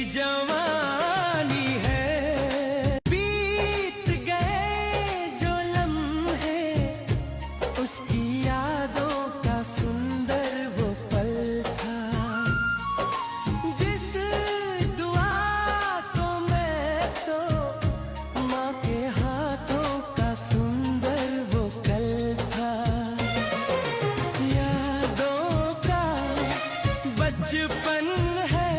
जवानी है। बीत गए जो लम्हे उसकी यादों का सुंदर वो पल था। जिस दुआ को मैं तो माँ के हाथों का सुंदर वो कल था। यादों का बचपन है,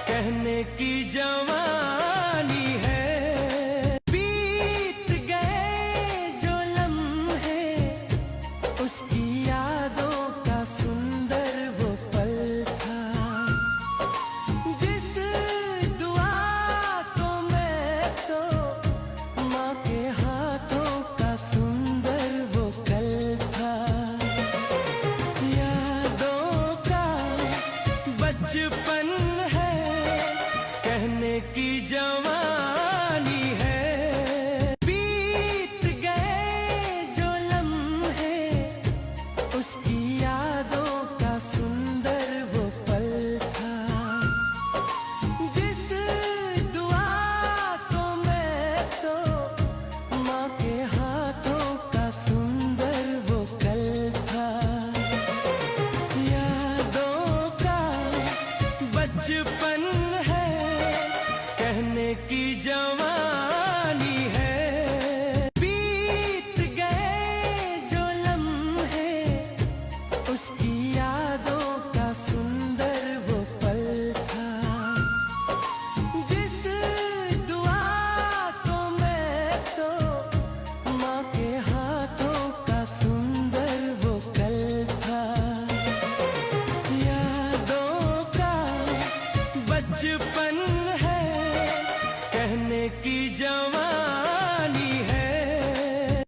कहने की जवानी है। बीत गए जो लम्हे उसकी यादों का सुंदर वो पल था। जिस दुआ को मैं तो माँ के हाथों का सुंदर वो कल था। यादों का बचपन है, कहने की जवानी है। बीत गए जो लम्हे उसकी यादों का सुंदर वो पल था। जिस दुआ को मैं तो माँ के हाथों का सुंदर वो कल था। यादों का बचपन है, कहने की जवानी है। बीत गए जो लम्हे उसकी यादों का सुंदर वो पल था। जिस दुआ को मैं तो माँ के हाथों का सुंदर वो कल था। यादों का बचपन है, कहने की जवानी है।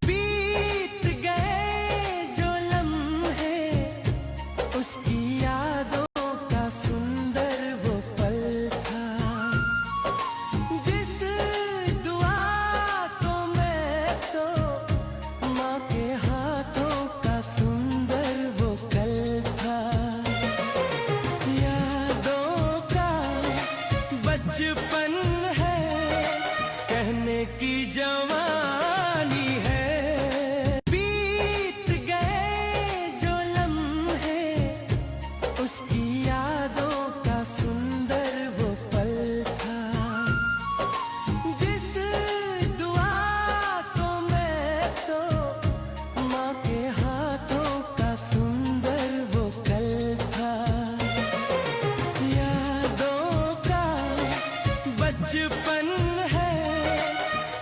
बीत गए जो लम्हे उसकी यादों का सुंदर वो पल था। जिस दुआ को मैं तो माँ के हाथों का सुंदर वो कल था। यादों का बचपन है, कहने की जवानी है। बीत गए जो लम्हे उसकी यादों का सुंदर वो पल था। जिस दुआ को मैं तो माँ के हाथों का सुंदर वो कल था। यादों का बचपन है,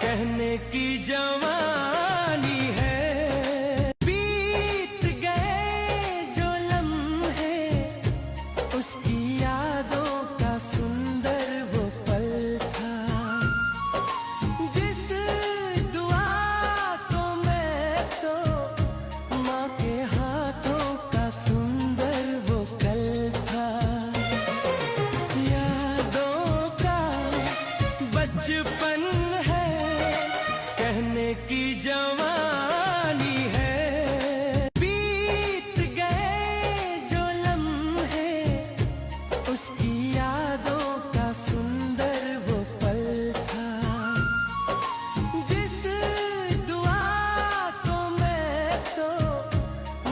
कहने की जवानी है। बीत गए जो लम्हे उसकी यादों का सुंदर वो पल था। जिस दुआ को मैं तो माँ के हाथों का सुंदर वो कल था। यादों का बचपन है, कहने की जवानी है। बीत गए जो लम्हे उसकी यादों का सुंदर वो पल था। जिस दुआ को मैं तो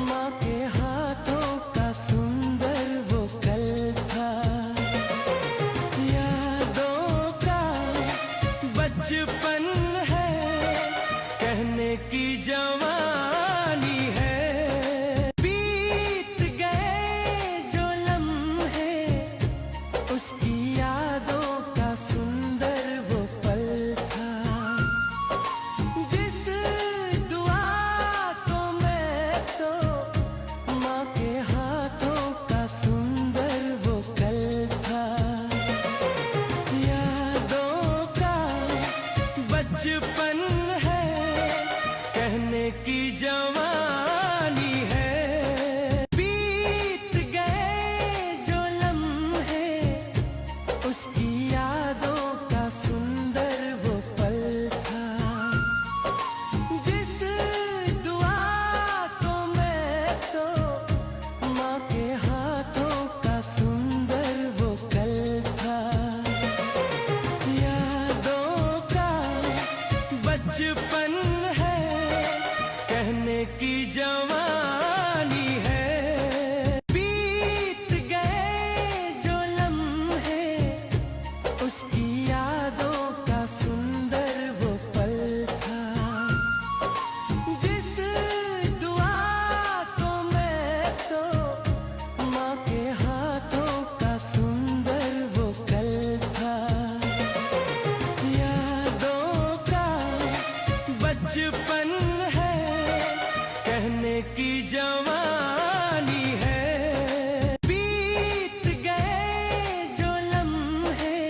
माँ के हाथों का सुंदर वो कल था। यादों का बचपन है, कहने की जवानी है। बीत गए जो लम्हे उसकी यादों का सुंदर वो पल था। जिस दुआ को मैं तो माँ के हाथों का सुंदर वो कल था। यादों का बचपन है, कहने की जवानी है। बीत गए जो लम्हे उसकी यादों का सुंदर वो पल था। जिस दुआ को मैं तो माँ के हाथों का सुंदर वो कल था। उसकी यादों का सुंदर वो पल था। जिस दुआ को मैं तो माँ के हाथों का सुंदर वो कल था। यादों का बचपन है, कहने की जवानी है। बीत गए जो लम्हे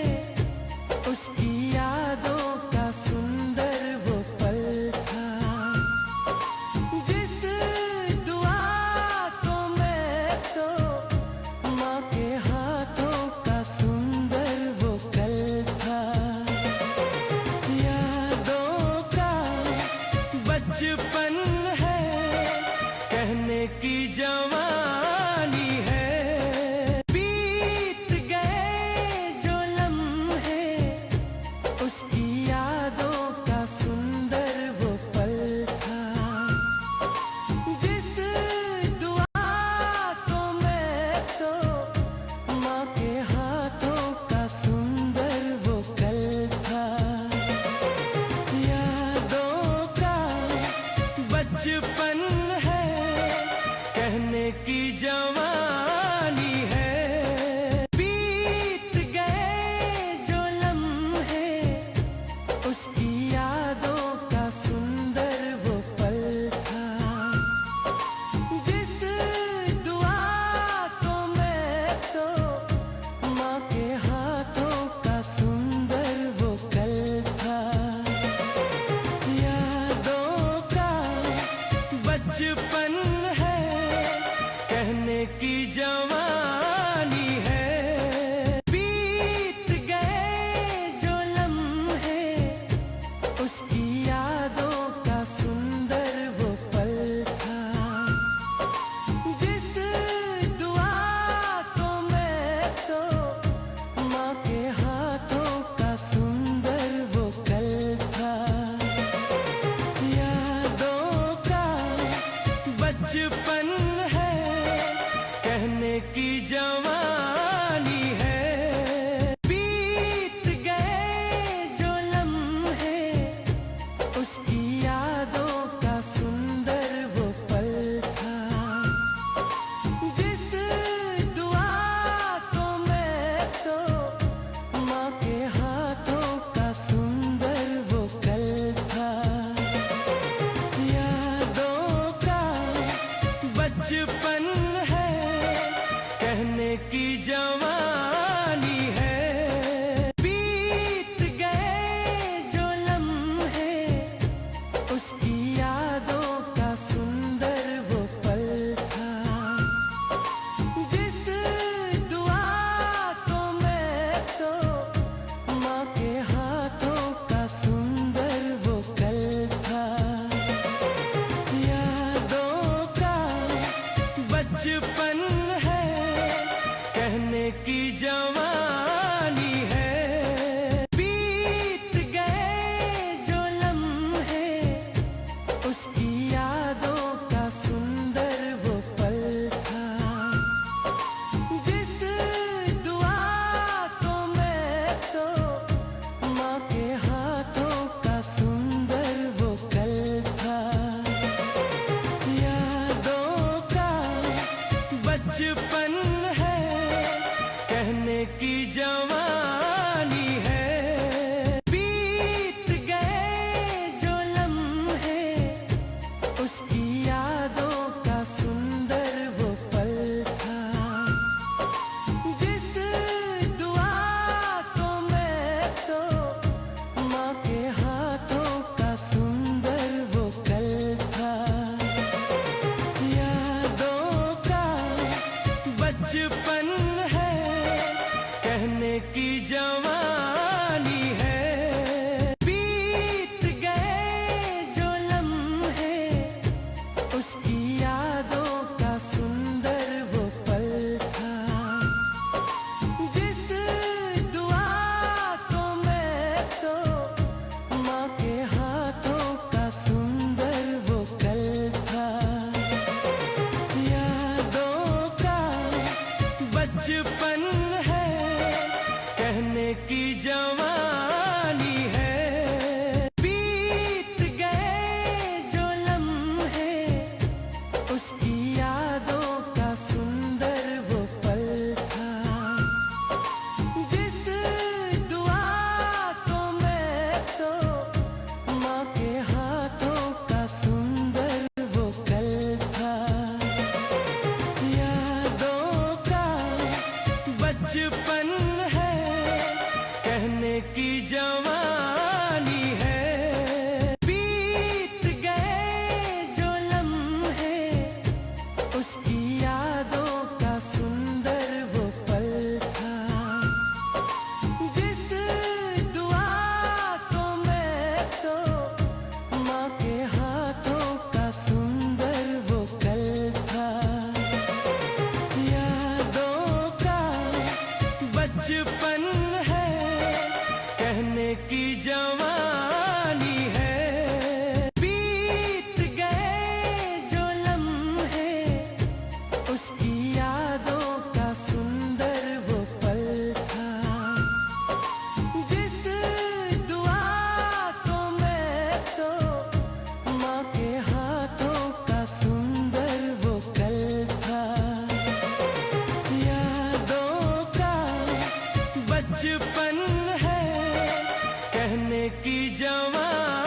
कहने की जवानी है। बीत गए जो लम्हे उसकी यादों का सुंदर वो पल था। जिस दुआ को मैं तो माँ के हाथों का सुंदर वो कल था। यादों का बचपन है, कहने की जवानी है। बीत गए जो लम्हे उसकी यादों का सुंदर वो पल था। जिस दुआ को मैं तो माँ के हाथों का सुंदर वो कल था। यादों का बचपन है, कहने की जवानी है। बीत गए जो लम्हे उसकी यादों का सुंदर वो पल था। जिस दुआ को मैं तो माँ के हाथों का सुंदर वो कल था। यादों का बचपन है, कहने की जवानी